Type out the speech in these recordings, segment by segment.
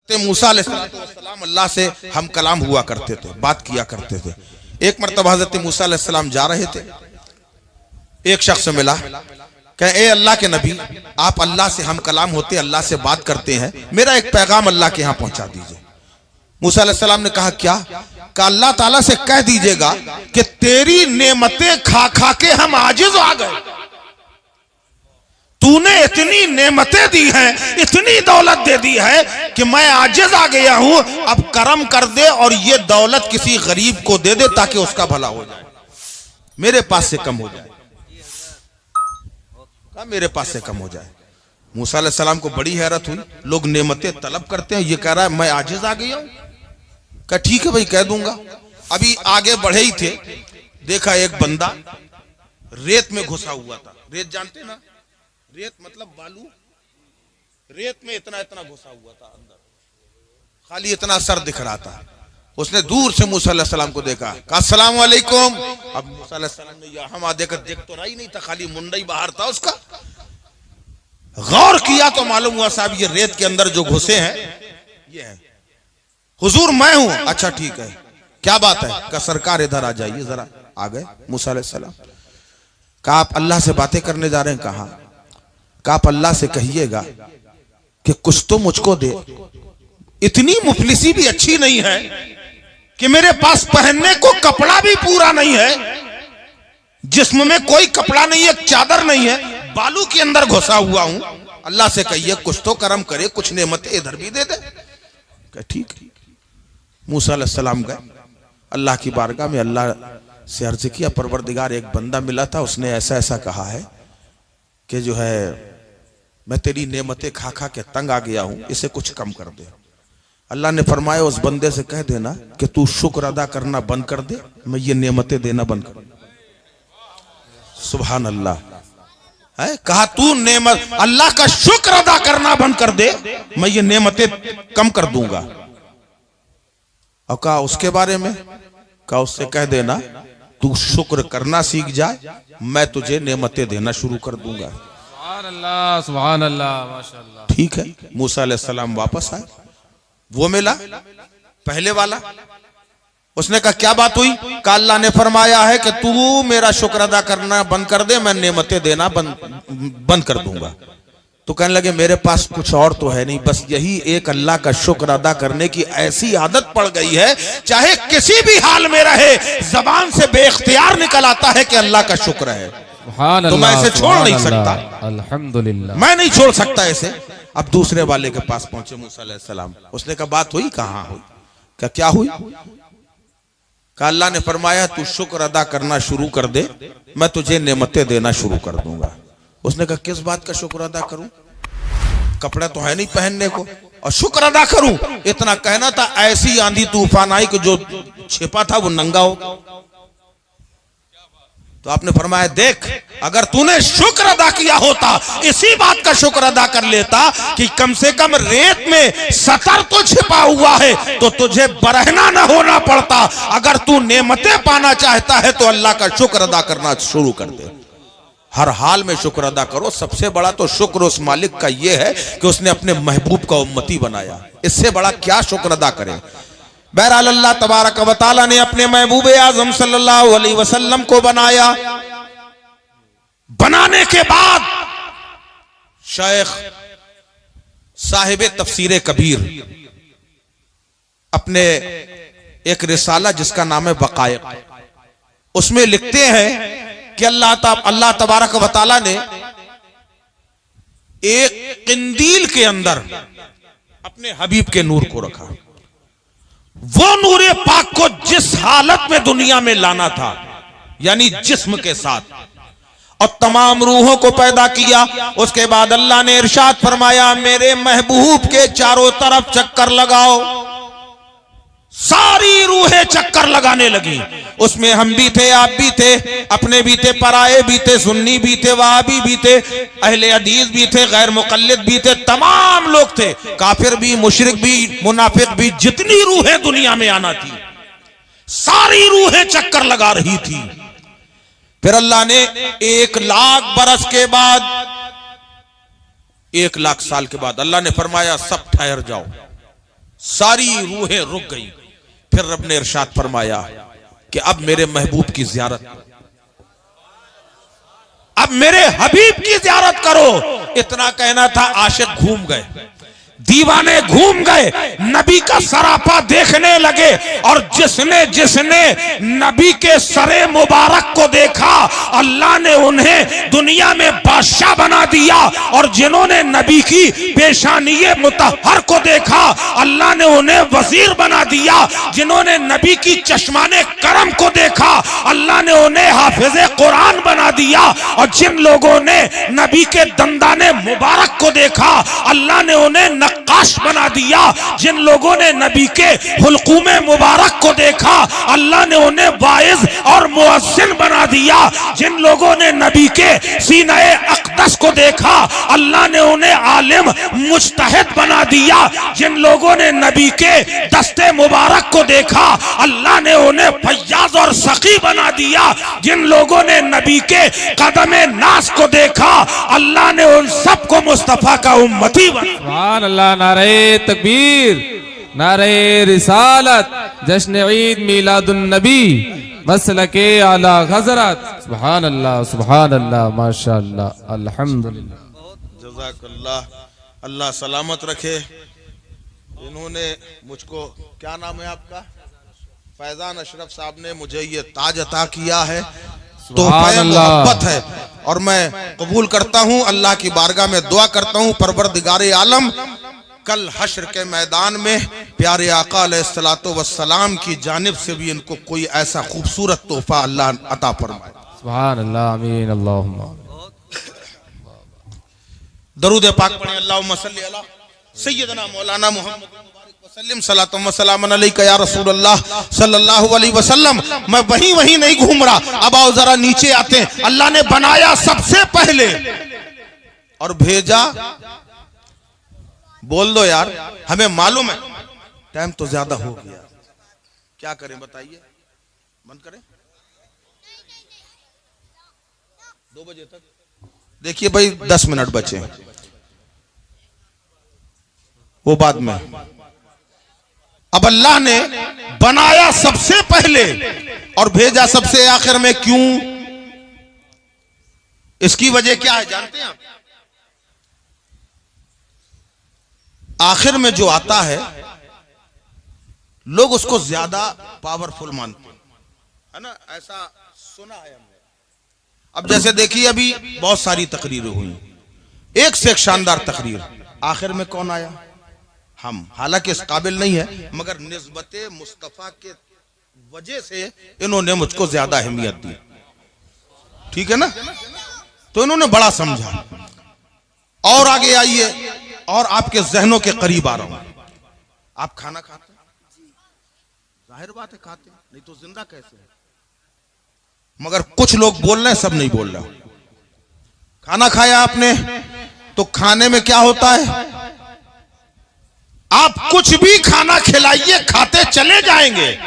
मूसा अलैहिस्सलाम अल्लाह से हम कलाम हुआ करते थे, बात किया करते थे। एक मरतबा हजरत मूसा अलैहिस्सलाम जा रहे थे, एक शख्स मिला, कहे ए अल्लाह के नबी, आप अल्लाह से हम कलाम होते, अल्लाह से बात करते हैं, मेरा एक पैगाम अल्लाह के यहाँ पहुंचा दीजिए। मूसा अलैहिस्सलाम ने कहा क्या? कहा अल्लाह ताला से कह दीजिएगा कि तेरी नेमतें खा खा के हम आजिज आ गए, तूने इतनी नेमतें दी हैं, इतनी दौलत दे दी है कि मैं आजिज आ गया हूं, अब करम कर दे और ये दौलत किसी गरीब को दे दे ताकि उसका भला हो जाए, मेरे पास से कम हो जाए, मेरे पास से कम हो जाए। मूसा अलैहिस्सलाम को बड़ी हैरत हुई, लोग नेमतें तलब करते हैं, ये कह रहा है मैं आजिज आ गया हूं। कहा ठीक है भाई, कह दूंगा। अभी आगे बढ़े ही थे, देखा एक बंदा रेत में घुसा हुआ था। रेत जानते ना, रेत मतलब बालू, रेत में इतना इतना घुसा हुआ था अंदर, खाली इतना सर दिख रहा था। उसने दूर से मूसा अलैहिस्सलाम को देखा, कहा अस्सलाम वालेकुम। अब मूसा अलैहिस्सलाम ने यहाँ देखकर देख तो रहा ही नहीं था, खाली मुंडा ही बाहर था उसका। गौर किया तो मालूम हुआ साहब ये रेत के अंदर जो घुसे हैं ये है। हुजूर मैं हूं। अच्छा ठीक है, क्या बात है? कहा सरकार इधर आ जाइए जरा। आ गए मूसा अलैहिस्सलाम। कहा आप अल्लाह से बातें करने जा रहे हैं? कहा आप अल्लाह से कहिएगा कि कुछ तो मुझको दे, इतनी मुफलिसी भी अच्छी नहीं है कि मेरे पास पहनने को कपड़ा भी पूरा नहीं है, जिस्म में कोई कपड़ा नहीं है, चादर नहीं है, बालू के अंदर घुसा हुआ हूं। अल्लाह से कहिए कुछ तो करम करे, कुछ नेमतें इधर भी दे दे। ठीक। मूसा अलैहिस्सलाम गए अल्लाह की बारगाह में, अल्लाह से अर्ज किया परवरदिगार एक बंदा मिला था, उसने ऐसा ऐसा कहा है कि जो है मैं तेरी नेमतें खा खा के तंग आ गया हूं, इसे कुछ कम कर दे। अल्लाह ने फरमाया उस बंदे से कह देना कि तू शुक्र अदा करना बंद कर दे, मैं ये नेमतें देना बंद कर। सुभान अल्लाह है, कहा तू नेमत अल्लाह का शुक्र अदा करना बंद कर दे, मैं ये नेमतें कम कर दूंगा। और कहा उसके बारे में? कहा उससे कह देना तू शुक्र करना सीख जाए, मैं तुझे नेमतें देना शुरू कर दूंगा। सुभान अल्लाह, माशाअल्लाह। ठीक है, मूसा अलैहिस्सलाम वापस आए, वो मिला पहले वाला। उसने कहा क्या बात हुई? कहा अल्लाह ने फरमाया है कि तू मेरा शुक्र अदा करना बंद कर दे, मैं नेमतें देना बंद कर दूंगा। तो कहने लगे मेरे पास कुछ और तो है नहीं, बस यही एक अल्लाह का शुक्र अदा करने की ऐसी आदत पड़ गई है, चाहे किसी भी हाल में रहे जबान से बेइख्तियार निकल आता है कि अल्लाह का शुक्र है, तो मैं इसे छोड़ नहीं सकता। अल्हम्दुलिल्लाह, मैं नहीं छोड़ सकता इसे। अब दूसरे वाले के पास पहुंचे मूसा अलैहिस्सलाम। उसने कहा बात हुई? कहाँ हुई? क्या हुई? कहा अल्लाह ने फरमाया तू शुक्र अदा करना शुरू कर दे, मैं तुझे नेमतें देना शुरू कर दूंगा। उसने कहा किस बात का शुक्र अदा करूं? कपड़ा तो है नहीं पहनने को, और शुक्र अदा करूं? इतना कहना था, ऐसी आंधी तूफान आई कि जो छिपा था वो नंगा हो। तो आपने फरमाया देख, अगर तूने शुक्र अदा किया होता, इसी बात का शुक्र अदा कर लेता कि कम से कम रेत में सतर तो छिपा हुआ है, तो तुझे बरहना न होना पड़ता। अगर तू नेमतें पाना चाहता है तो अल्लाह का शुक्र अदा करना शुरू कर दे, हर हाल में शुक्र अदा करो। सबसे बड़ा तो शुक्र उस मालिक का यह है कि उसने अपने महबूब का उम्मती बनाया, इससे बड़ा क्या शुक्र अदा करें। बहरहाल अल्लाह तबारक व तआला ने अपने महबूब आज़म सल्लल्लाहु अलैहि वसल्लम को बनाया। बनाने के बाद शेख साहिब तफसीर कबीर अपने एक रिसाला जिसका नाम है बकाया, उसमें लिखते हैं कि अल्लाह तबारक व तआला ने एक किंदील के अंदर अपने हबीब के नूर को रखा। वो नूरे पाक को जिस हालत में दुनिया में लाना था, यानी जिस्म के साथ, और तमाम रूहों को पैदा किया। उसके बाद अल्लाह ने इरशाद फरमाया मेरे महबूब के चारों तरफ चक्कर लगाओ। सारी रूहें चक्कर लगाने लगी। उसमें हम भी थे, आप भी थे, अपने भी थे, पराए भी थे, सुन्नी भी थे, वहाबी भी थे, अहले हदीस भी थे, गैर मुक़ल्लिद भी थे, तमाम लोग थे, काफिर भी, मुशरिक भी, मुनाफिक भी, जितनी रूहें दुनिया में आना थी सारी रूहें चक्कर लगा रही थी। फिर अल्लाह ने 1,00,000 बरस के बाद 1,00,000 साल के बाद अल्लाह ने फरमाया सब ठहर जाओ। सारी रूहें रुक गई। फिर रब ने इरशाद फरमाया कि अब मेरे महबूब की ज़ियारत, अब मेरे हबीब की ज़ियारत करो। इतना कहना था, आशिक घूम गए, दीवाने घूम गए, नबी का सरापा देखने लगे। और जिसने जिसने नबी के सरे मुबारक को देखा, अल्लाह ने उन्हें दुनिया में बादशाह बना दिया। और जिन्होंने नबी की पेशानिये मुतहर को देखा, अल्लाह ने उन्हें वजीर बना दिया। जिन्होंने नबी की चश्माने करम को देखा, अल्लाह ने उन्हें हाफिज़े कुरान बना दिया। और जिन लोगों ने नबी के दंदाने मुबारक को देखा, अल्लाह ने उन्हें नक्काश बना दिया। जिन लोगों ने नबी के हुल्कुमे मुबारक को देखा, अल्लाह ने उन्हें वाइज और मुअज्जिन बना दिया। जिन लोगों ने नबी के सीने अक़दस को देखा, अल्लाह ने उन्हें आलिम मुज्तहिद बना दिया। जिन लोगों ने नबी के दस्ते मुबारक को देखा, अल्लाह ने उन्हें फय्याज और सखी बना दिया। जिन लोगों ने नबी के कदमे नास को देखा, अल्लाह ने उन सबको मुस्तफा का उम्मती बना। सुभान अल्लाह, नारे तकबीर, नारे रिसालत, जश्न ईद मिलादुन नबी, मसलके आला हज़रत। सुभान अल्लाह, सुभान अल्लाह, माशाअल्लाह, अल्हम्दुलिल्लाह। जज़ाकल्लाह, अल्लाह सलामत रखे। इन्होंने मुझको, क्या नाम है आपका? फैजान अशरफ साहब ने मुझे ये ताज अता किया है, तोहफ़े मोहब्बत है, और मैं कबूल करता हूँ। अल्लाह की बारगाह में दुआ करता हूँ, परवरदिगारे आलम कल हश्र के मैदान में प्यारे आका अलैहिस्सलातु वस्सलाम की जानिब से भी इनको कोई ऐसा खूबसूरत तोहफा अल्लाह अता फरमाए। सुभान अल्लाह, आमीन, अल्लाहुम्मा। दरूद पाक पढ़ें। अल्लाहुम्मा सल्ली अला सय्यदना मौलाना मुहम्मद वसल्लम सलातो व सलाम अलैका या रसूल अल्लाह सल्लल्लाहु अलैहि वसल्लम। मैं वहीं नहीं घूम रहा, अब आओ जरा नीचे आते हैं। अल्लाह ने बनाया सबसे पहले और भेजा, बोल दो यार, हमें मालूम है टाइम तो ज्यादा हो गया, क्या करें बताइए? बंद करें 2 बजे तक? देखिए भाई 10 मिनट बचे, वो बाद में। अब अल्लाह ने बनाया सबसे पहले और भेजा सबसे आखिर में। क्यों? इसकी वजह क्या है जानते हैं आप? आखिर में जो आता है लोग उसको ज्यादा पावरफुल मानते हैं, है ना? ऐसा सुना है हमने। अब जैसे देखिए अभी बहुत सारी तकरीरें हुई, एक से एक शानदार तकरीर, आखिर में कौन आया? हम। हालांकि इस काबिल नहीं है, मगर निस्बते मुस्तफा के वजह से इन्होंने मुझको ज्यादा अहमियत दी, ठीक है ना? तो इन्होंने बड़ा समझा। और आगे आइए, और आपके जहनों के करीब आ रहा हूं। आप खाना खाते हैं? जाहिर बात है खाते हैं, नहीं तो जिंदा कैसे है? मगर कुछ लोग बोल रहे हैं, सब नहीं बोल रहे। खाना खाया आपने, तो खाने में क्या होता है? आप कुछ भी खाना खिलाइए, खाते चले जाएंगे,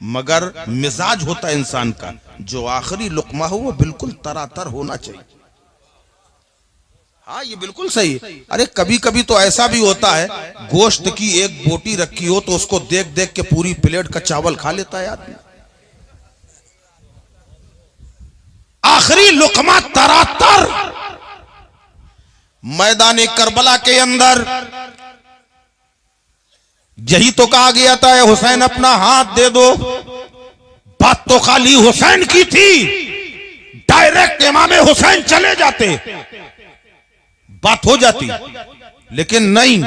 मगर मिजाज होता है इंसान का, जो आखिरी लुकमा हो वो बिल्कुल तरातर होना चाहिए। हाँ, ये बिल्कुल सही। अरे कभी कभी तो ऐसा भी होता है, गोश्त की एक बोटी रखी हो तो उसको देख देख के पूरी प्लेट का चावल खा लेता है आदमी। आखिरी लुकमा तरातर। मैदान करबला के अंदर यही तो कहा गया था, हुसैन अपना हाथ दे दो। बात तो खाली हुसैन की थी, डायरेक्ट इमामे हुसैन चले जाते, बात हो जाती, लेकिन नहीं,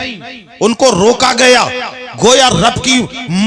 उनको रोका गया। गोया रब की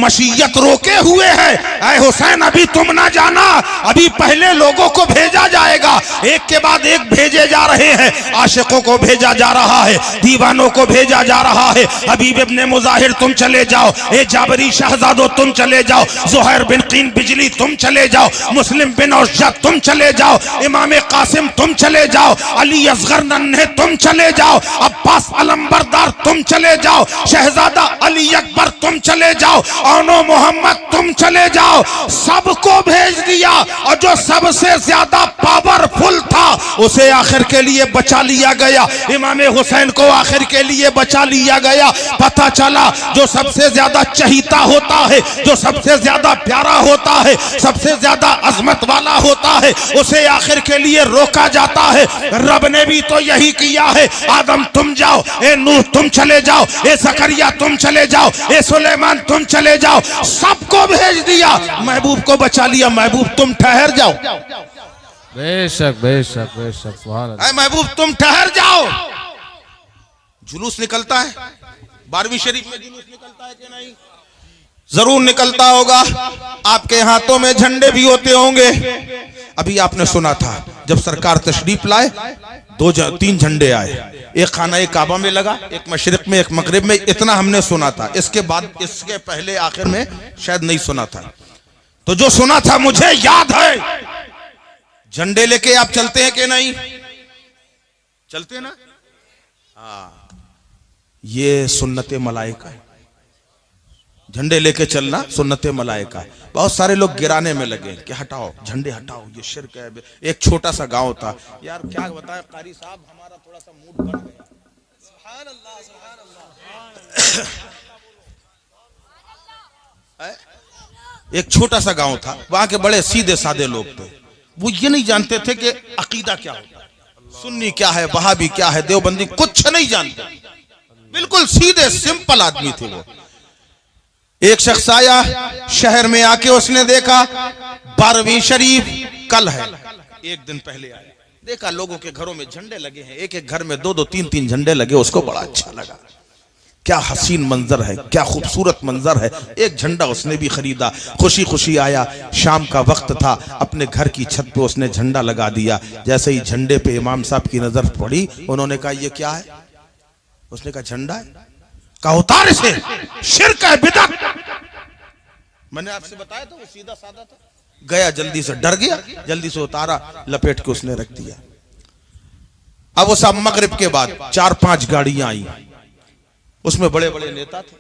मशीयत रोके हुए है। ऐ हुसैन अभी तुम ना जाना, अभी पहले लोगों को भेजा जाएगा, एक के बाद एक भेजे जा रहे हैं। आशिकों को भेजा जा रहा है, दीवानों को भेजा जा रहा है। हबीब इब्ने मुजाहिर तुम चले जाओ, ए जाबरी शहजादो तुम चले जाओ, जुहैर बिन कीन बिजली तुम चले जाओ, मुस्लिम बिन औशद तुम चले जाओ, इमाम कासिम तुम चले जाओ, अली असगर नन्हे तुम चले जाओ, अब्बास अलंबरदार तुम चले जाओ, शहजादा अली अकबर तुम तुम चले जाओ, औनो मोहम्मद तुम चले जाओ, सबको भेज दिया। और जो सबसे ज्यादा पावरफुल था उसे आखिर के लिए बचा लिया गया। इमाम हुसैन को आखिर के लिए बचा लिया गया। पता चला जो सबसे ज्यादा चहीता होता है, जो सबसे ज्यादा प्यारा होता है, सबसे ज्यादा अजमत वाला होता है, उसे आखिर के लिए रोका जाता है। रब ने भी तो यही किया है। आदम तुम जाओ, ए नूह तुम चले जाओ, ए जकरिया तुम चले जाओ, ए सुलेमान तुम चले जाओ, सबको भेज दिया। महबूब को बचा लिया। महबूब तुम ठहर जाओ, बेशक बेशक बेशक, सुभान अल्लाह। ऐ महबूब तुम ठहर जाओ। जुलूस निकलता है 12वीं शरीफ में, जुलूस निकलता है कि नहीं? जरूर निकलता होगा। आपके हाथों में झंडे भी होते होंगे। अभी आपने सुना था जब सरकार तशरीफ लाए 2-3 झंडे आए, एक खाना काबा में लगा, एक मशरिक में, एक मगरिब में। इतना हमने सुना था। इसके बाद, इसके पहले आखिर में शायद नहीं सुना था। तो जो सुना था मुझे याद है। झंडे लेके आप चलते हैं कि नहीं? चलते ना? हाँ, ये सुन्नते मलाइका है। झंडे लेके चलना सुन्नते मलाइका है। बहुत सारे लोग गिराने में लगे कि हटाओ झंडे हटाओ, ये शिर्क है। एक छोटा सा गांव था यार, क्या बताएं कारी साहब, हमारा थोड़ा सा मूड बन गया। सुभान अल्लाह, सुभान अल्लाह। एक छोटा सा गांव था, वहां के बड़े सीधे साधे लोग थे। वो ये नहीं जानते थे कि अकीदा क्या होता है, सुन्नी क्या है, वहाबी क्या है, देवबंदी, कुछ नहीं जानते। बिल्कुल सीधे सिंपल आदमी थे वो। एक शख्स आया शहर में, आके उसने देखा 12वीं शरीफ कल है, एक दिन पहले आया, देखा लोगों के घरों में झंडे लगे हैं, एक एक घर में 2-2, 3-3 झंडे लगे। उसको बड़ा अच्छा लगा। क्या हसीन मंजर है, क्या खूबसूरत मंजर है। एक झंडा उसने भी खरीदा, खुशी खुशी आया। शाम का वक्त था, अपने घर की छत पे उसने झंडा लगा दिया। जैसे ही झंडे पे इमाम साहब की नजर पड़ी, उन्होंने कहा ये क्या है? उसने कहा झंडा है। कहा उतार इसे, शिर्क है, बिदअत। मैंने आपसे बताया था वो सीधा साधा था। गया, जल्दी से डर गया, जल्दी से उतारा, लपेट के उसने रख दिया। अब वो सब मगरिब के बाद 4-5 गाड़ियां आई, उसमें बड़े बड़े नेता थे।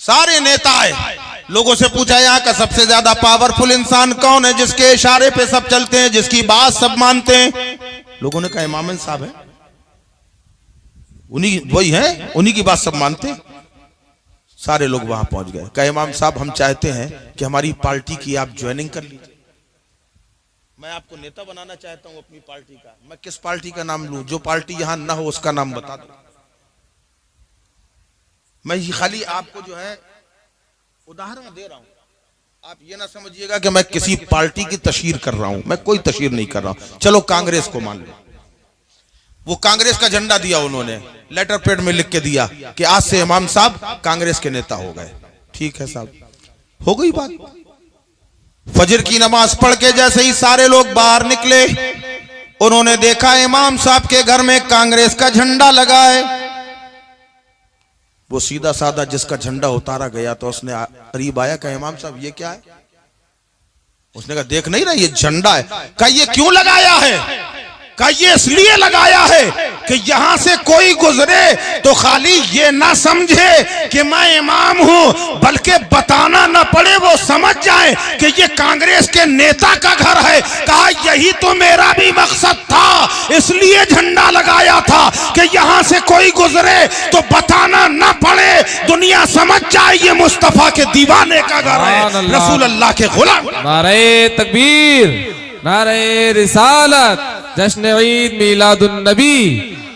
सारे नेता आए, लोगों से पूछा यहाँ का सबसे ज्यादा पावरफुल इंसान कौन है, जिसके इशारे पे सब चलते हैं, जिसकी बात सब मानते हैं? लोगों ने कहा इमाम साहब है, उन्हीं वही है, उन्हीं की बात सब मानते। सारे लोग वहां पहुंच गए। कहा इमाम साहब हम चाहते हैं कि हमारी पार्टी की आप ज्वाइनिंग कर लीजिए। मैं आपको नेता बनाना चाहता हूं अपनी पार्टी का। मैं किस पार्टी का नाम लूं? जो पार्टी यहां ना हो उसका नाम बता दो। मैं ये खाली आपको जो है उदाहरण दे रहा हूं। आप ये ना समझिएगा कि मैं किसी पार्टी की तशहीर कर रहा हूं। मैं कोई तशहीर नहीं कर रहा हूं। चलो कांग्रेस को मान लो, वो कांग्रेस का झंडा दिया उन्होंने, लेटर पैड में लिख के दिया कि आज से इमाम साहब कांग्रेस के नेता हो गए। ठीक है साहब, हो गई बात। फजर की नमाज पढ़ के जैसे ही सारे लोग बाहर निकले, उन्होंने देखा इमाम साहब के घर में कांग्रेस का झंडा लगा है। वो सीधा साधा जिसका झंडा उतारा गया तो उसने करीब आया, कहा इमाम साहब ये क्या है? उसने कहा देख नहीं रहा ये झंडा है। कहा ये क्यों लगाया है? कहा ये इसलिए लगाया है कि यहां से कोई गुजरे तो खाली ये ना समझे कि मैं इमाम हूं, बल्कि बताना ना पड़े, वो समझ जाए कि ये कांग्रेस के नेता का घर है। कहा यही तो मेरा भी मकसद था, इसलिए झंडा लगाया था कि यहां से कोई गुजरे तो बताना ना पड़े, दुनिया समझ जाए ये मुस्तफा के दीवाने का घर है, रसूल अल्लाह के गुलाम। नारे तकबीर, नारे रिसालत, जश्न ईद मीलादुन नबी,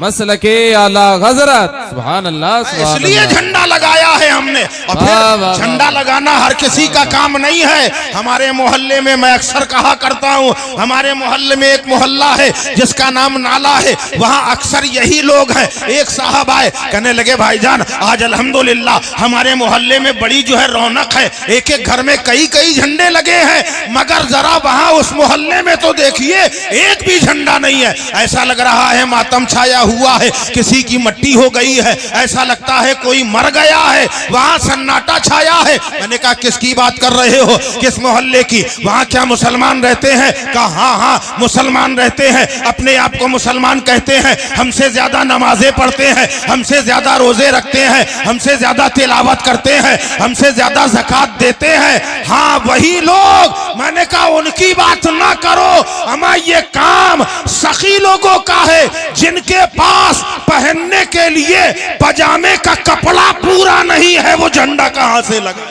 मसलके आला हजरत। सुभान अल्लाह। इसलिए झंडा लगाया है हमने। और फिर झंडा लगाना हर किसी का काम नहीं है। हमारे मोहल्ले में, मैं अक्सर कहा करता हूँ, हमारे मोहल्ले में एक मोहल्ला है जिसका नाम नाला है, वहाँ अक्सर यही लोग हैं। एक साहब आए, कहने लगे भाईजान आज अल्हम्दुलिल्लाह हमारे मोहल्ले में बड़ी जो है रौनक है, एक एक घर में कई कई झंडे लगे हैं, मगर जरा वहाँ उस मोहल्ले में तो देखिए एक भी झंडा नहीं है। ऐसा लग रहा है मातम छाया हुआ है, किसी की मट्टी हो गई है, ऐसा लगता है कोई मर गया है। वहां वहां सन्नाटा छाया है। मैंने कहा किसकी बात कर रहे हो, किस मोहल्ले की, वहां क्या मुसलमान रहते हैं? कहा हाँ हाँ मुसलमान रहते हैं, अपने आप को मुसलमान कहते हैं, हमसे ज्यादा नमाजें पढ़ते हैं, हमसे ज्यादा रोजे रखते हैं, हमसे ज्यादा तिलावत करते हैं, हमसे ज्यादा ज़कात देते हैं। हाँ वही लोग। मैंने कहा उनकी बात ना करो, हमारा ये काम सखी लोगों का है जिनके पास पहनने के लिए पजामे का कपड़ा पूरा नहीं है, वो झंडा कहां से लगा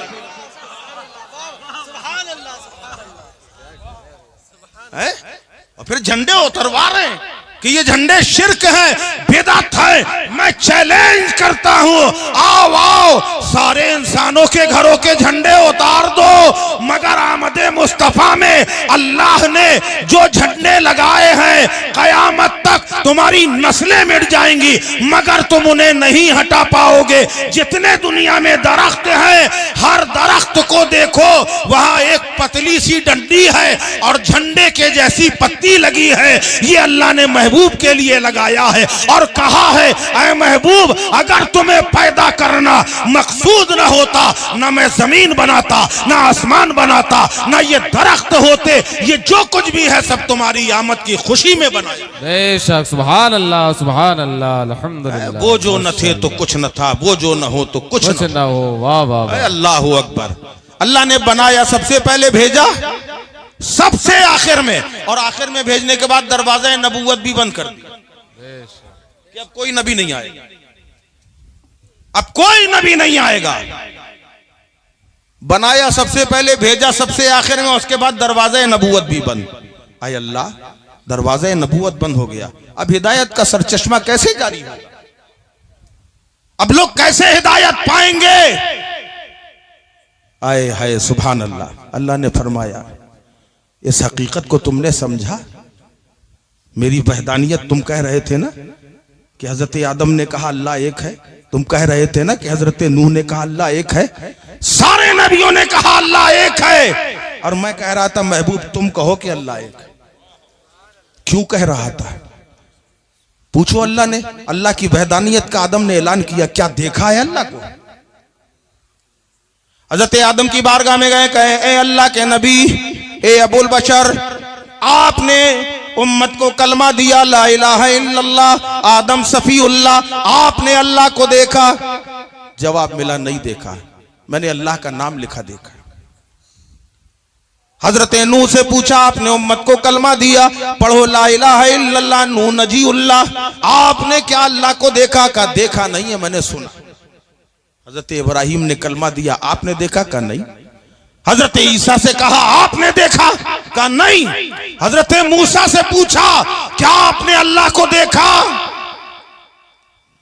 है? और फिर झंडे उतरवा रहे हैं कि ये झंडे शिर्क है, बिदअत है। मैं चैलेंज करता हूं, आओ आओ सारे इंसानों के घरों के झंडे उतार दो, मगर आमदे मुस्तफा में अल्लाह ने जो झंडे लगाए हैं कयामत तक तुम्हारी नस्लें मिट जाएंगी, मगर तुम उन्हें नहीं हटा पाओगे। जितने दुनिया में दरख्त हैं, हर दरख्त को देखो वहां एक पतली सी डंडी है और झंडे के जैसी पत्ती लगी है। ये अल्लाह ने महबूब के लिए लगाया है और कहा है ऐ महबूब अगर तुम्हें पैदा करना मकसूद न होता, ना मैं जमीन बनाता, ना आसमान बनाता, ना ये दरख्त होते, ये जो कुछ भी है सब तुम्हारी आमद की खुशी में बनाया। बेशक सुभान अल्लाह अल्हम्दुलिल्लाह। वो जो न थे तो कुछ न था, वो जो न हो तो कुछ न हो। वाह वाह वाह। अल्लाह अकबर। अल्लाह ने बनाया, सबसे पहले भेजा, सबसे आखिर में, और आखिर में भेजने के बाद दरवाजा नबूवत भी बंद कर दिया कि अब कोई नबी नहीं आएगा, अब कोई नबी नहीं आएगा। बनाया सबसे पहले, भेजा सबसे आखिर में, उसके बाद दरवाजा नबूवत भी बंद। आय अल्लाह, दरवाजा नबूवत बंद हो गया, अब हिदायत का सरचश्मा कैसे जारी होगा? अब लोग कैसे हिदायत पाएंगे? आए हाय सुभान अल्लाह। अल्लाह ने फरमाया इस हकीकत को तुमने समझा, मेरी वहदानियत तुम कह रहे थे ना कि हजरत आदम ने कहा अल्लाह एक है, तुम कह रहे थे ना कि हजरत नूह ने कहा अल्लाह एक है, सारे नबियों ने कहा अल्लाह एक है, और मैं कह रहा था महबूब तुम कहो कि अल्लाह एक है। क्यों कह रहा था? पूछो अल्लाह ने, अल्लाह की वहदानियत का आदम ने ऐलान किया, क्या देखा है अल्लाह को? हजरत आदम की बारगाह में गए, कहे ए अल्लाह के नबी, ए अबुल बशर, आपने उम्मत को कलमा दिया ला इलाहा इल्लल्लाह, आदम सफीउल्लाह, आपने अल्लाह को देखा? जवाब मिला नहीं देखा, मैंने अल्लाह का नाम लिखा देखा। हजरत नूह से पूछा, आपने उम्मत को कलमा दिया, पढ़ो ला इलाहा इल्लल्लाह नूह नजीउल्लाह, आपने क्या अल्लाह को देखा? का देखा नहीं है, मैंने सुना। हजरत इब्राहिम ने कलमा दिया, आपने देखा? का नहीं। हजरत ईसा से कहा, आपने देखा? का नहीं। हजरत मूसा से पूछा, क्या आपने अल्लाह को देखा?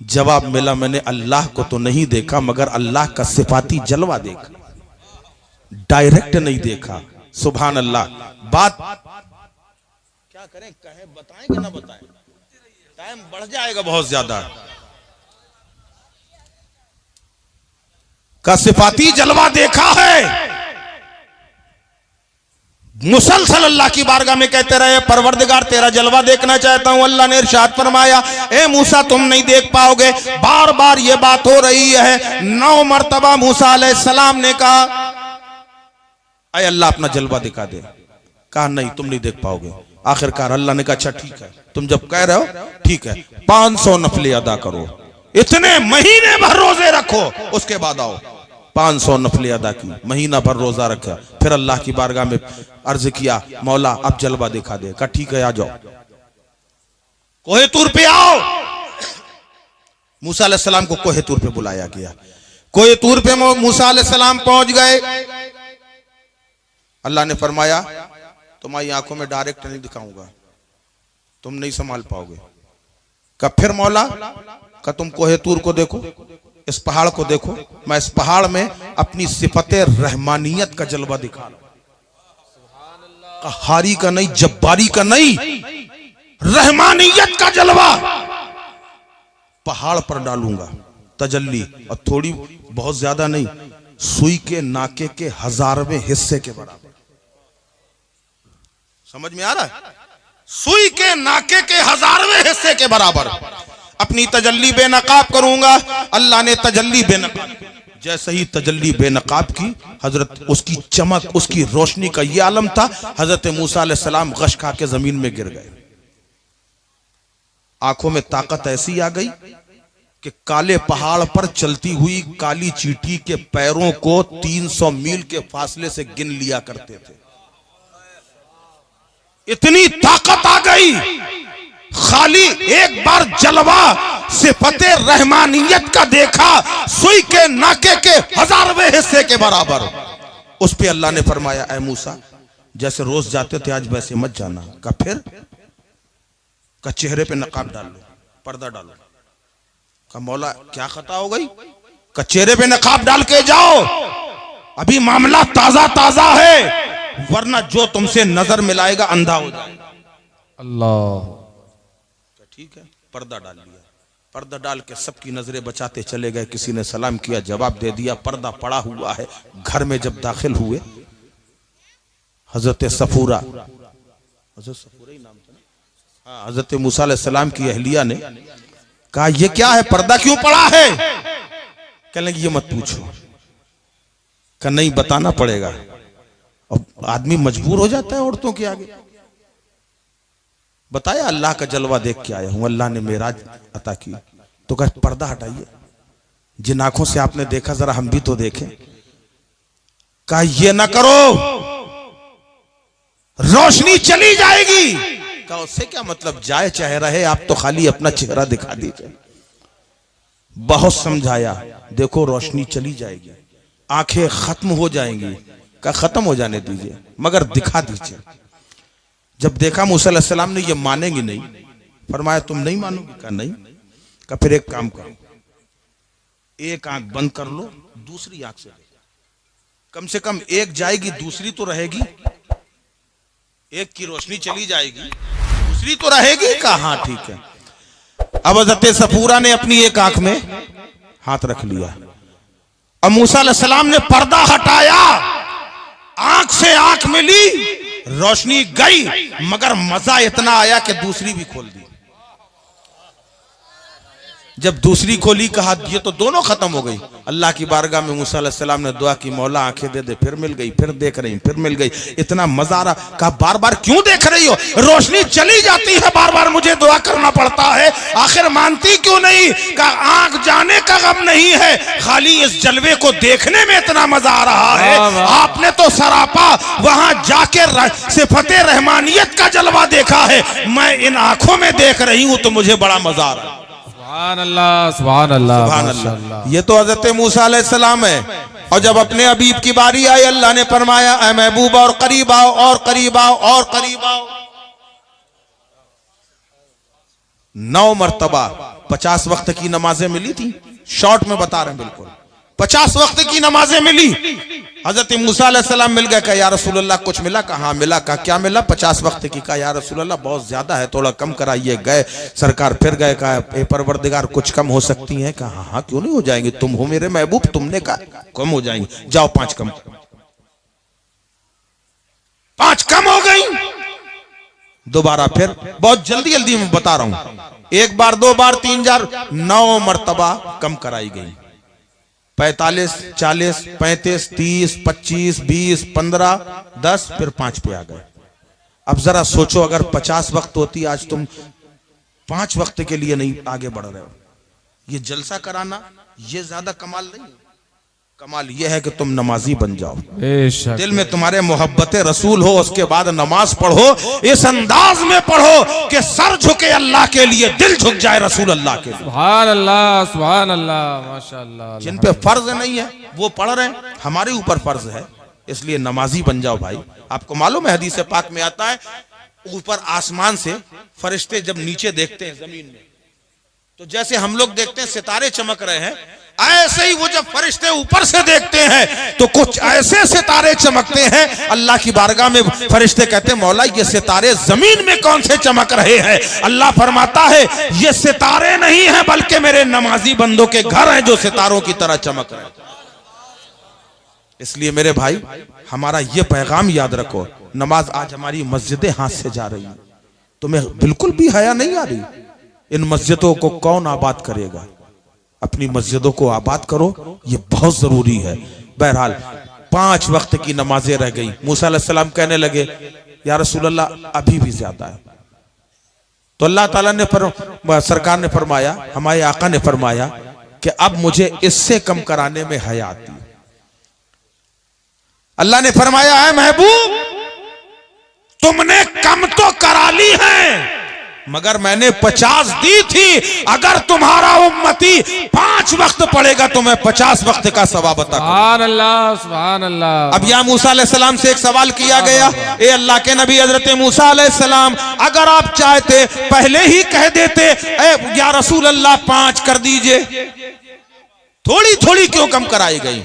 जवाब मिला, मैंने अल्लाह को तो नहीं देखा, मगर अल्लाह का सिफाती जलवा देखा, डायरेक्ट नहीं देखा। सुभान अल्लाह। बात क्या करें, कहें, बताएं कि ना बताएं? टाइम बढ़ जाएगा बहुत ज्यादा। का सिफाती जलवा देखा है। मुसलसल अल्लाह की बारगाह में कहते रहे, परवरदिगार तेरा जलवा देखना चाहता हूं। अल्लाह ने इरशाद फरमाया, ए मूसा तुम नहीं देख पाओगे। बार बार ये बात हो रही है। 9 मरतबा मूसा अलैहिस्सलाम ने कहा, अय अल्लाह अपना जलवा दिखा दे। कहा नहीं, तुम नहीं देख पाओगे। आखिरकार अल्लाह ने कहा, अच्छा ठीक है, तुम जब कह रहे हो ठीक है, 500 नफले अदा करो, इतने महीने भर रोजे रखो, उसके बाद आओ। 500 नफले अदा की, महीना भर रोजा रखा, फिर अल्लाह की बारगाह में अर्ज किया, मौला अब जलवा दिखा दे। कहा ठीक है, आ जाओ, कोहे तूर पे आओ। मूसा अलैहिस्सलाम को कोहे तूर पे बुलाया गया। कोहे तूर पे मूसा अलैहिस्सलाम पहुंच गए। अल्लाह ने फरमाया, तुम्हारी आंखों में डायरेक्ट नहीं दिखाऊंगा, तुम नहीं संभाल पाओगे। कहा फिर मौला? का तुम कोहे तूर को देखो, इस पहाड़ को देखो, मैं इस पहाड़ में अपनी सिफते रहमानियत का जलवा दिखा रहा हूं। हारी का नहीं, जब्बारी का नहीं, रहमानियत का जलवा पहाड़ पर डालूंगा, तजल्ली, और थोड़ी बहुत ज्यादा नहीं, सुई के नाके के 1000वें हिस्से के बराबर। समझ में आ रहा है? सुई के नाके के 1000वें हिस्से के बराबर अपनी तजल्ली बेनकाब करूंगा। अल्लाह ने तजल्ली बेनकाब, जैसे ही तजल्ली बेनकाब की, हजरत उसकी चमक, उसकी रोशनी का ये आलम था, हजरत मूसा अलैहिस्सलाम गश खा के जमीन में गिर गए। आंखों में ताकत ऐसी आ गई कि काले पहाड़ पर चलती हुई काली चींटी के पैरों को 300 मील के फासले से गिन लिया करते थे। इतनी ताकत आ गई, खाली एक बार जलवा सिफते रहमानियत का देखा, सुई के नाके के 1000वें हिस्से के बराबर। उस पे अल्लाह ने फरमाया, ऐ मूसा, जैसे रोज जाते थे आज वैसे मत जाना। का फिर? का चेहरे पे नकाब डाल लो, पर्दा डालो। का मौला क्या खता हो गई? का चेहरे पे नकाब डाल के जाओ, अभी मामला ताजा ताजा है, वरना जो तुमसे नजर मिलाएगा अंधा हो जाएगा। अल्लाह। ठीक है, पर्दा डाल लिया। पर्दा डाल के सबकी नजरें बचाते चले गए। किसी ने सलाम किया, जवाब दे दिया, पर्दा पड़ा हुआ है। घर में जब दाखिल हुए, हजरत सफूरा, हजरत सफूरा ही नाम था ना, हाँ, हजरत मूसा अलैहिस्सलाम की अहलिया ने कहा, ये क्या है, पर्दा क्यों पड़ा है? कहने लगी, ये मत पूछो। का नहीं बताना पड़ेगा। और आदमी मजबूर हो जाता है औरतों के आगे। बताया, अल्लाह का जलवा देख के आया हूं, अल्लाह ने मेराज अता की। तो कहा, पर्दा हटाइए, जिन आंखों से आपने देखा जरा हम भी तो देखें। कहा, ये ना करो, रोशनी चली जाएगी। कहा, उससे क्या मतलब, जाए चाहे रहे, आप तो खाली अपना चेहरा दिखा दीजिए। बहुत समझाया, देखो रोशनी चली जाएगी, आंखें खत्म हो जाएंगी। का खत्म हो जाने दीजिए, मगर दिखा दीजिए। जब देखा मूसा अलैहिस्सलाम ने ये मानेंगी नहीं, फरमाया, तुम नहीं मानोगी? का नहीं। का फिर एक काम करो, एक आंख बंद कर लो, दूसरी आंख से कम से कम एक जाएगी, दूसरी तो रहेगी। एक की रोशनी चली जाएगी, दूसरी तो रहेगी। का हाँ ठीक है। अब हज़रत सफूरा ने अपनी एक आंख में हाथ रख लिया और मूसा अलैहिस्सलाम ने पर्दा हटाया, आंख से आंख मिली, रोशनी गई, मगर मजा इतना आया कि दूसरी भी खोल दी। जब दूसरी खोली, कहा ये तो दोनों खत्म हो गई। अल्लाह की बारगाह में मूसा अलैहिस्सलाम ने दुआ की, मौला आंखें दे दे। फिर मिल गई, फिर देख रही, फिर मिल गई। इतना मजा आ रहा। कहा, बार बार क्यों देख रही हो? रोशनी चली जाती है, बार बार मुझे दुआ करना पड़ता है, आखिर मानती क्यों नहीं? कहा, आंख जाने का गम नहीं है, खाली इस जलवे को देखने में इतना मजा आ रहा है। आपने तो सरापा वहां जाके सिफते रहमानियत का जलवा देखा है, मैं इन आंखों में देख रही हूं तो मुझे बड़ा मजा आ रहा है। सुभान अल्लाह, सुभान अल्लाह, सुभान अल्लाह। ये तो हजरत मूसा अलैहिस्सलाम है। और जब अपने हबीब की बारी आई, अल्लाह ने फरमाया, ऐ महबूब, और करीब आओ, और करीब आओ, और करीब आओ। 9 मरतबा 50 वक्त की नमाजें मिली थी। शॉर्ट में बता रहे हैं, बिल्कुल 50 वक्त की नमाजें मिली। हजरत मूसा अलैहिस्सलाम मिल गए। कहा, या रसूल अल्लाह कुछ मिला? कहा, मिला। कहा, क्या मिला? 50 वक्त की। कहा, या रसूल अल्लाह बहुत ज्यादा है, थोड़ा कम कराइए। गए सरकार, फिर गए। कहा, ए परवरदिगार कुछ कम हो सकती हैं? कहा, हाँ क्यों नहीं हो जाएंगी, तुम हो मेरे महबूब, तुमने कहा कम हो जाएंगी, जाओ 5 कम। 5 कम हो गई। दोबारा फिर, बहुत जल्दी जल्दी मैं बता रहा हूं, 1 बार 2 बार 3 बार, 9 मरतबा कम कराई गई। 45, 40, 35, 30, 25, 20, 15, 10, फिर 5 पे आ गए। अब जरा सोचो, अगर 50 वक्त होती, आज तुम 5 वक्त के लिए नहीं आगे बढ़ रहे हो। ये जलसा कराना ये ज्यादा कमाल नहीं, कमाल ये है कि तुम नमाजी बन जाओ, दिल में तुम्हारे मोहब्बत रसूल हो, उसके बाद नमाज पढ़ो, इस अंदाज में पढ़ो कि सर झुके अल्लाह के लिए, दिल झुक जाए रसूल अल्लाह के लिए। सुभान अल्लाह, सुभान अल्लाह, माशाअल्लाह। जिन पे फर्ज नहीं है वो पढ़ रहे हैं, हमारे ऊपर फर्ज है, इसलिए नमाजी बन जाओ भाई। आपको मालूम है, हदीस पाक में आता है, ऊपर आसमान से फरिश्ते जब नीचे देखते हैं जमीन में, तो जैसे हम लोग देखते हैं सितारे चमक रहे हैं, ऐसे ही वो जब फरिश्ते ऊपर से देखते हैं तो कुछ ऐसे सितारे चमकते हैं। अल्लाह की बारगाह में फरिश्ते कहते हैं, मौला ये सितारे जमीन में कौन से चमक रहे हैं? अल्लाह फरमाता है, ये सितारे नहीं हैं, बल्कि मेरे नमाजी बंदों के घर हैं जो सितारों की तरह चमक रहे हैं। इसलिए मेरे भाई, हमारा ये पैगाम याद रखो। नमाज आज हमारी मस्जिदें हाथ से जा रही हैं, तुम्हें बिल्कुल भी हया नहीं आ रही। इन मस्जिदों को कौन आबाद करेगा? अपनी मस्जिदों को आबाद करो, ये बहुत जरूरी है। बहरहाल 5 वक्त की नमाजें रह गई। मूसा अलैहिस्सलाम कहने लगे या रसूल अल्लाह अभी भी ज्यादा है। तो अल्लाह ताला ने सरकार ने फरमाया, हमारे आका ने फरमाया कि अब मुझे इससे कम कराने में हया आती है। अल्लाह ने फरमाया है महबूब तुमने कम तो करा ली है, मगर मैंने 50 दी थी। अगर तुम्हारा उम्मती 5 वक्त पढ़ेगा तो मैं 50 वक्त का सवाब अता करूंगा। सुभान अल्लाह, सुभान अल्लाह। अब यहाँ मूसा अलैहिस्सलाम से एक सवाल किया गया, ए अल्लाह के नबी हजरत मूसा अलैहिस्सलाम अगर आप चाहते पहले ही कह देते या रसूल अल्लाह 5 कर दीजिए, थोड़ी थोड़ी क्यों कम कराई गई?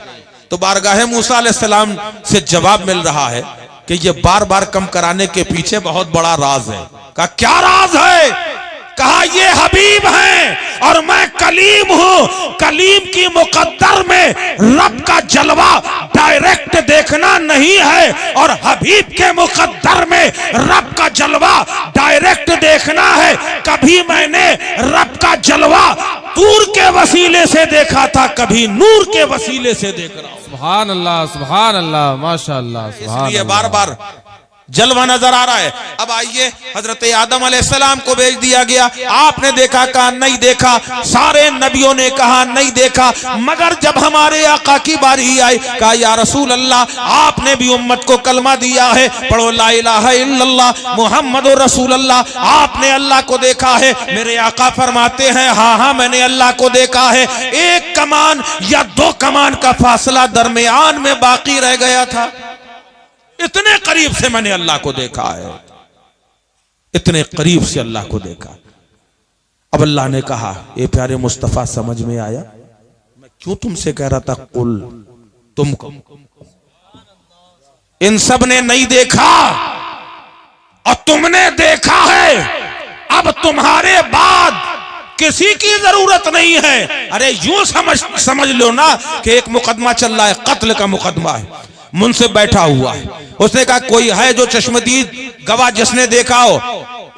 तो बारगाह मूसा अलैहिस्सलाम से जवाब मिल रहा है कि ये बार बार कम कराने के पीछे बहुत बड़ा राज है। कहा क्या राज है? कहा ये हबीब हैं और मैं कलीम हूं। कलीम की मुकद्दर में रब का जलवा डायरेक्ट देखना नहीं है और हबीब के मुकद्दर में रब का जलवा डायरेक्ट देखना है। कभी मैंने रब का जलवा तूर के वसीले से देखा था, कभी नूर के वसीले से देख रहा हूं। सुभान अल्लाह, सुभान अल्लाह, माशाअल्लाह। इसलिए बार बार जलवा नजर आ रहा है। अब आइए, हजरत आदम अलैहिस्सलाम को भेज दिया गया, आपने देखा? कहा नहीं देखा। सारे नबियों ने कहा नहीं देखा, मगर जब हमारे आका की बारी आई, कहा या रसूल अल्लाह आपने भी उम्मत को कलमा दिया है, पढ़ो ला इलाहा इल्लल्लाह मुहम्मदुर रसूलुल्लाह। आपने अल्लाह को देखा है? मेरे आका फरमाते हैं हाँ हाँ मैंने अल्लाह को देखा है। 1 कमान या 2 कमान का फासला दरमियान में बाकी रह गया था। इतने करीब से मैंने अल्लाह को देखा है, इतने करीब से अल्लाह को देखा। अब अल्लाह ने कहा ये प्यारे मुस्तफा समझ में आया मैं क्यों तुमसे कह रहा था कुल तुमको। इन सब ने नहीं देखा और तुमने देखा है। अब तुम्हारे बाद किसी की जरूरत नहीं है। अरे यूं समझ लो ना कि एक मुकदमा चल रहा है, कत्ल का मुकदमा है। मुंसिफ बैठा हुआ है, उसने कहा कोई है जो चश्मदीद गवाह जिसने देखा हो?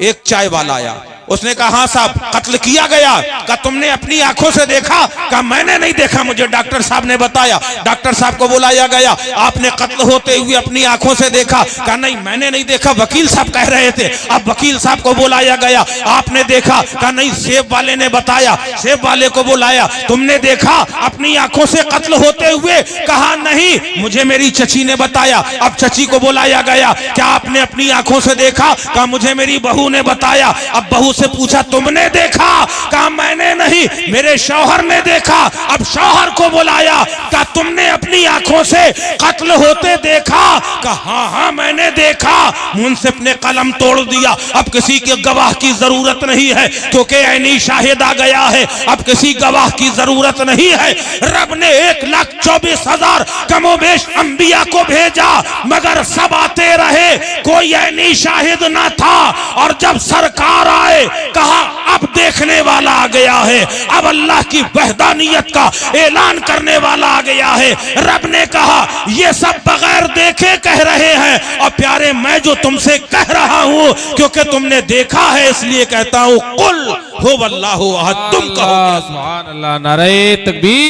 एक चाय वाला आया, उसने कहा हाँ साहब कत्ल किया गया। कहा तुमने अपनी आंखों से देखा? कहा मैंने नहीं देखा, मुझे डॉक्टर साहब ने बताया। डॉक्टर साहब को बुलाया गया, आपने कत्ल होते हुए अपनी आंखों से देखा? कहा नहीं मैंने नहीं देखा, वकील साहब कह रहे थे। अब वकील साहब को बुलाया गया, आपने देखा? कहा नहीं सेब वाले ने बताया। सेब वाले को बुलाया, तुमने देखा अपनी आंखों से कत्ल होते हुए? कहा नहीं मुझे मेरी चची ने बताया। अब चची को बुलाया गया, क्या आपने अपनी आंखों से देखा? कहा मुझे मेरी बहू ने बताया। अब बहू से पूछा तुमने देखा? कहा मैंने नहीं, मेरे शौहर ने देखा। अब शौहर को बुलाया, कहा तुमने अपनी आंखों से कत्ल होते देखा? कहा हाँ हाँ मैंने देखा। मुंसिफ ने कलम तोड़ दिया, अब किसी के गवाह की जरूरत नहीं है क्योंकि ऐनी शाहिद आ गया है। अब किसी गवाह की जरूरत नहीं है। रब ने 1,24,000 कमोबेश अंबिया को भेजा, मगर सब आते रहे, कोई ऐनी शाहिद ना था। और जब सरकार आए, कहा अब देखने वाला आ गया है, अब अल्लाह की वहदानियत का ऐलान करने वाला आ गया है। रब ने कहा ये सब बगैर देखे कह रहे हैं, और प्यारे मैं जो तुमसे कह रहा हूं क्योंकि तुमने देखा है इसलिए कहता हूं कुल हुवल्लाहु अहद। तुम कहो सुभान अल्लाह, नारे तकबीर।